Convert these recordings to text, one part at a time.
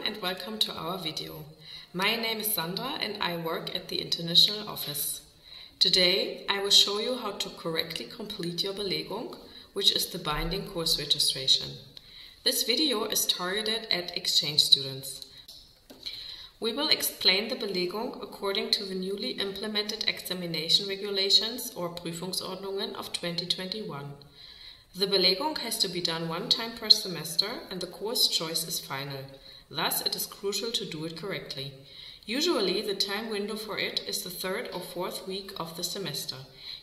and welcome to our video. My name is Sandra and I work at the International Office. Today I will show you how to correctly complete your Belegung, which is the binding course registration. This video is targeted at exchange students. We will explain the Belegung according to the newly implemented examination regulations or Prüfungsordnungen of 2021. The Belegung has to be done one time per semester and the course choice is final. Thus, it is crucial to do it correctly. Usually, the time window for it is the third or fourth week of the semester.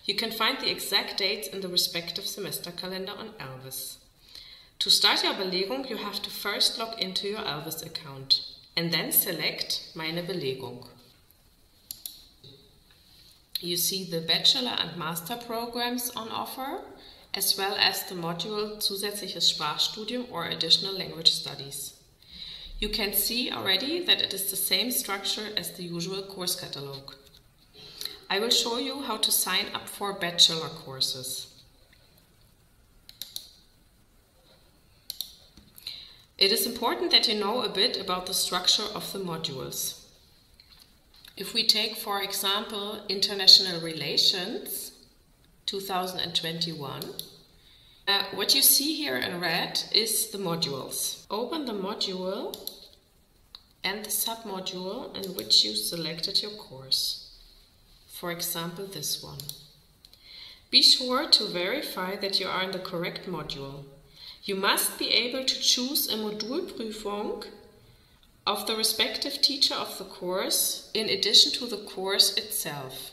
You can find the exact dates in the respective semester calendar on Elvis. To start your Belegung, you have to first log into your Elvis account and then select Meine Belegung. You see the bachelor and master programs on offer, as well as the module Zusätzliches Sprachstudium or Additional Language Studies. You can see already that it is the same structure as the usual course catalog. I will show you how to sign up for bachelor courses. It is important that you know a bit about the structure of the modules. If we take, for example, International Relations 2021, what you see here in red is the modules. Open the module and the submodule in which you selected your course. For example, this one. Be sure to verify that you are in the correct module. You must be able to choose a Modulprüfung of the respective teacher of the course in addition to the course itself.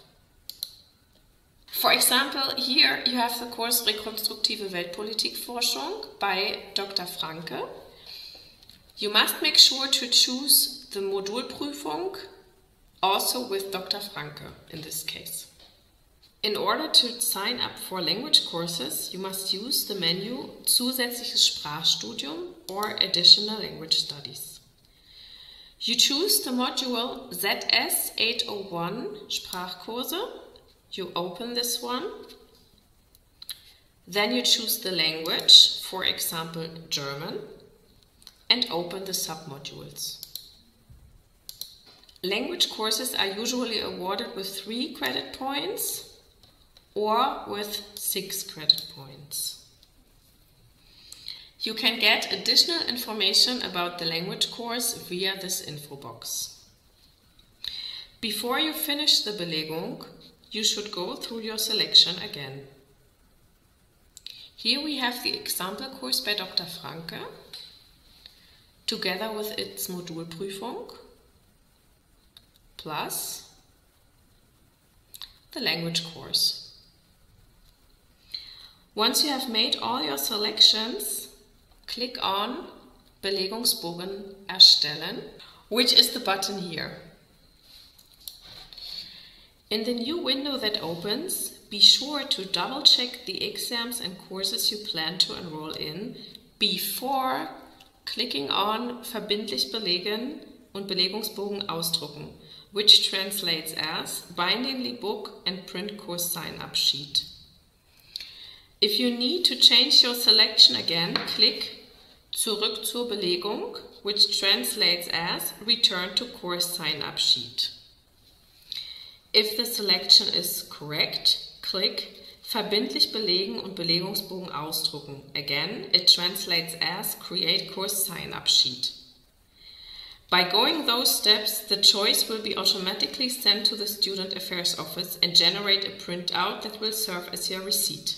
For example, here you have the course Rekonstruktive Weltpolitikforschung by Dr. Franke. You must make sure to choose the Modulprüfung also with Dr. Franke in this case. In order to sign up for language courses, you must use the menu Zusätzliches Sprachstudium or Additional Language Studies. You choose the module ZS 801 Sprachkurse. You open this one, then you choose the language, for example German, and open the submodules. Language courses are usually awarded with 3 credit points or with 6 credit points. You can get additional information about the language course via this info box. Before you finish the Belegung, you should go through your selection again. Here we have the example course by Dr. Franke, together with its Modulprüfung, plus the language course. Once you have made all your selections, click on Belegungsbogen erstellen, which is the button here. In the new window that opens, be sure to double-check the exams and courses you plan to enroll in before clicking on Verbindlich belegen und Belegungsbogen ausdrucken, which translates as bindingly book and print course sign-up sheet. If you need to change your selection again, click Zurück zur Belegung, which translates as return to course sign-up sheet. If the selection is correct, click Verbindlich belegen und Belegungsbogen ausdrucken. Again, it translates as create course sign-up sheet. By going those steps, the choice will be automatically sent to the Student Affairs Office and generate a printout that will serve as your receipt.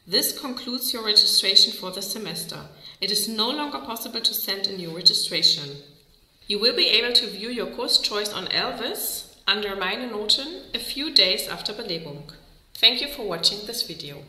This concludes your registration for the semester. It is no longer possible to send a new registration. You will be able to view your course choice on Elvis under Meine Noten a few days after Belegung. Thank you for watching this video.